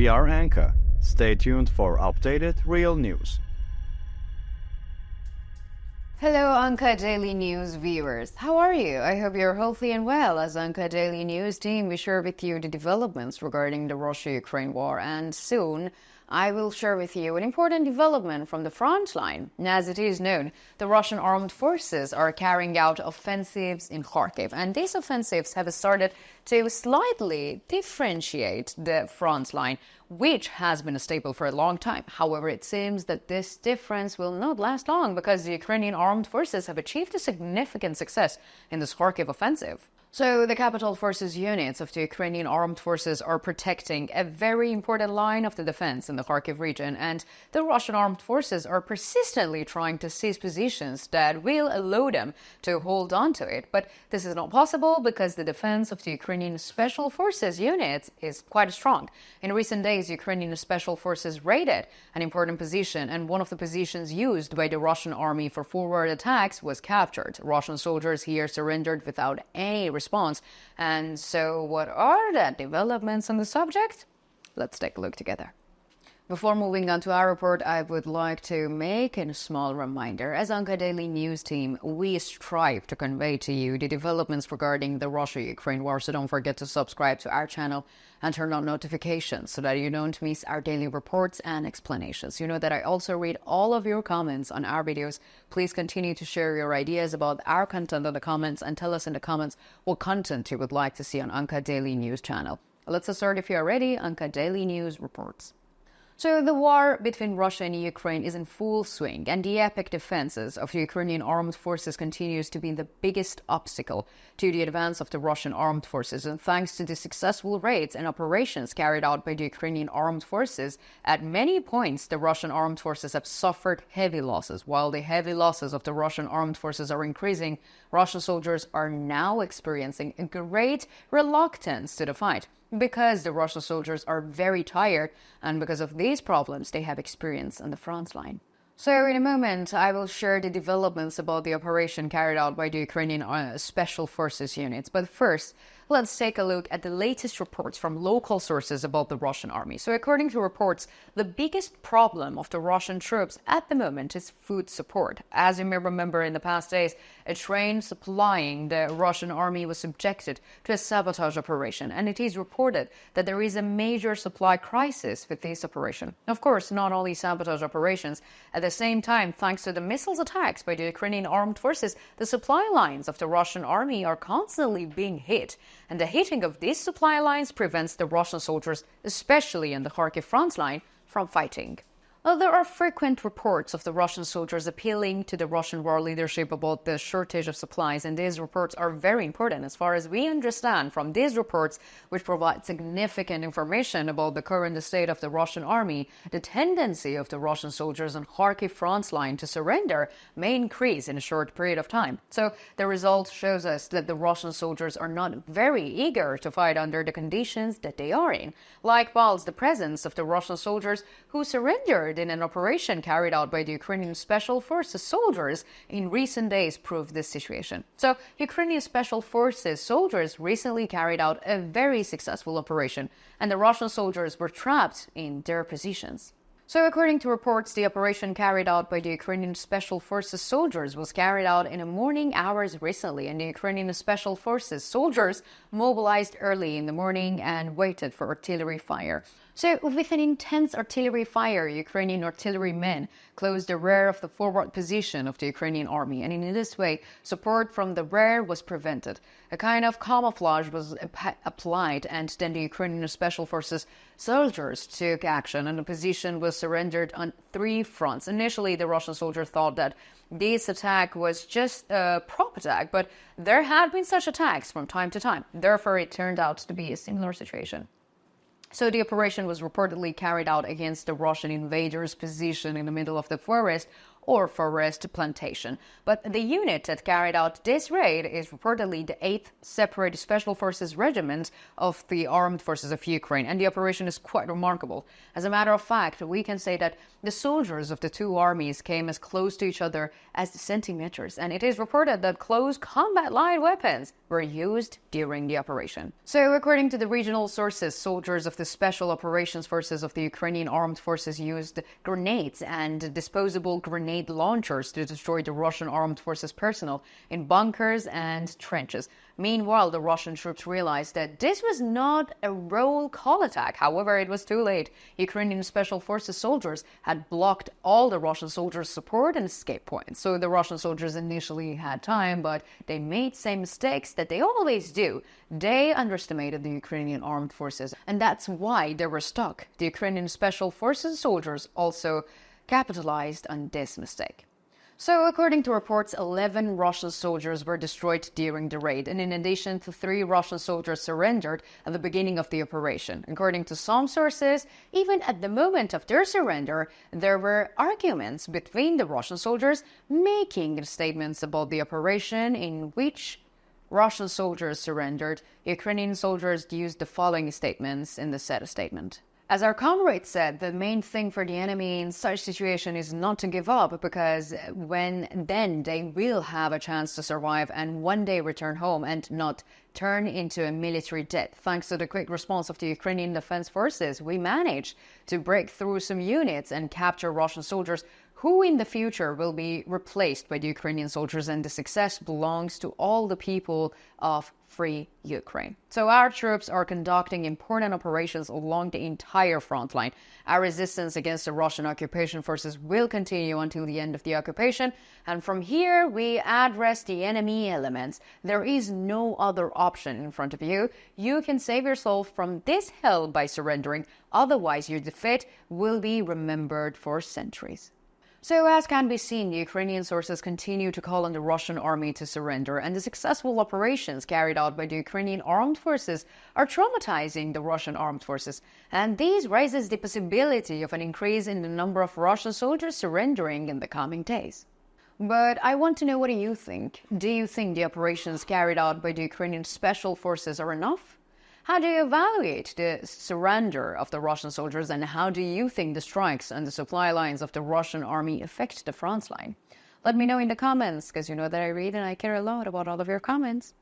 We are Anka. Stay tuned for updated real news. Hello, Anka Daily News viewers. How are you? I hope you're healthy and well. As Anka Daily News team, we share with you the developments regarding the Russia-Ukraine war, and soon I will share with you an important development from the front line. As it is known, the Russian armed forces are carrying out offensives in Kharkiv, and these offensives have started to slightly differentiate the front line, which has been a staple for a long time. However, it seems that this difference will not last long because the Ukrainian armed forces have achieved a significant success in this Kharkiv offensive. So the capital forces units of the Ukrainian armed forces are protecting a very important line of the defense in the Kharkiv region, and the Russian armed forces are persistently trying to seize positions that will allow them to hold on to it. But this is not possible because the defense of the Ukrainian special forces units is quite strong. In recent days, Ukrainian special forces raided an important position, and one of the positions used by the Russian army for forward attacks was captured. Russian soldiers here surrendered without any response. And so what are the developments on the subject? Let's take a look together. Before moving on to our report, I would like to make a small reminder. As Anka Daily News team, we strive to convey to you the developments regarding the Russia-Ukraine war, so don't forget to subscribe to our channel and turn on notifications so that you don't miss our daily reports and explanations. You know that I also read all of your comments on our videos. Please continue to share your ideas about our content in the comments and tell us in the comments what content you would like to see on Anka Daily News channel. Let's start if you are ready. Anka Daily News reports. So the war between Russia and Ukraine is in full swing, and the epic defenses of the Ukrainian armed forces continues to be the biggest obstacle to the advance of the Russian armed forces. And thanks to the successful raids and operations carried out by the Ukrainian armed forces, at many points the Russian armed forces have suffered heavy losses. While the heavy losses of the Russian armed forces are increasing, Russian soldiers are now experiencing a great reluctance to the fight, because the Russian soldiers are very tired and because of these problems they have experienced on the front line. So in a moment, I will share the developments about the operation carried out by the Ukrainian Special Forces units. But first, let's take a look at the latest reports from local sources about the Russian army. So according to reports, the biggest problem of the Russian troops at the moment is food support. As you may remember, in the past days, a train supplying the Russian army was subjected to a sabotage operation, and it is reported that there is a major supply crisis with this operation. Of course, not only sabotage operations. At the same time, thanks to the missiles attacks by the Ukrainian armed forces, the supply lines of the Russian army are constantly being hit. And the hitting of these supply lines prevents the Russian soldiers, especially in the Kharkiv front line, from fighting. There are frequent reports of the Russian soldiers appealing to the Russian war leadership about the shortage of supplies, and these reports are very important. As far as we understand from these reports, which provide significant information about the current state of the Russian army, the tendency of the Russian soldiers on Kharkiv front line to surrender may increase in a short period of time. So the result shows us that the Russian soldiers are not very eager to fight under the conditions that they are in. Likewise, the presence of the Russian soldiers who surrendered in an operation carried out by the Ukrainian Special Forces soldiers in recent days proved this situation. So, Ukrainian Special Forces soldiers recently carried out a very successful operation, and the Russian soldiers were trapped in their positions. So according to reports, the operation carried out by the Ukrainian Special Forces soldiers was carried out in the morning hours recently, and the Ukrainian Special Forces soldiers mobilized early in the morning and waited for artillery fire. So with an intense artillery fire, Ukrainian artillerymen closed the rear of the forward position of the Ukrainian army, and in this way, support from the rear was prevented. A kind of camouflage was applied, and then the Ukrainian Special Forces soldiers took action, and the position was surrendered on 3 fronts. Initially, the Russian soldiers thought that this attack was just a prop attack, but there had been such attacks from time to time. Therefore, it turned out to be a similar situation. So the operation was reportedly carried out against the Russian invaders' position in the middle of the forest or forest plantation. But the unit that carried out this raid is reportedly the 8th Separate Special Forces Regiment of the Armed Forces of Ukraine, and the operation is quite remarkable. As a matter of fact, we can say that the soldiers of the two armies came as close to each other as centimeters, and it is reported that close combat line weapons were used during the operation. So, according to the regional sources, soldiers of the Special Operations Forces of the Ukrainian Armed Forces used grenades and disposable grenade launchers to destroy the Russian Armed Forces personnel in bunkers and trenches. Meanwhile, the Russian troops realized that this was not a roll call attack. However, it was too late. Ukrainian Special Forces soldiers had blocked all the Russian soldiers' support and escape points. So the Russian soldiers initially had time, but they made same mistakes that they always do. They underestimated the Ukrainian armed forces, and that's why they were stuck. The Ukrainian Special Forces soldiers also capitalized on this mistake. So, according to reports, 11 Russian soldiers were destroyed during the raid, and in addition to 3 Russian soldiers surrendered at the beginning of the operation. According to some sources, even at the moment of their surrender, there were arguments between the Russian soldiers making statements about the operation in which Russian soldiers surrendered. Ukrainian soldiers used the following statements in the said statement. As our comrade said, the main thing for the enemy in such situation is not to give up, because then they will have a chance to survive and one day return home and not turn into a military death. Thanks to the quick response of the Ukrainian Defense Forces, we managed to break through some units and capture Russian soldiers who in the future will be replaced by the Ukrainian soldiers, and the success belongs to all the people of free Ukraine. So our troops are conducting important operations along the entire front line. Our resistance against the Russian occupation forces will continue until the end of the occupation, and from here we address the enemy elements. There is no other option in front of you. You can save yourself from this hell by surrendering, otherwise your defeat will be remembered for centuries. So, as can be seen, the Ukrainian sources continue to call on the Russian army to surrender, and the successful operations carried out by the Ukrainian armed forces are traumatizing the Russian armed forces, and this raises the possibility of an increase in the number of Russian soldiers surrendering in the coming days. But I want to know, what do you think? Do you think the operations carried out by the Ukrainian special forces are enough? How do you evaluate the surrender of the Russian soldiers, and how do you think the strikes and the supply lines of the Russian army affect the front line? Let me know in the comments, because you know that I read and I care a lot about all of your comments.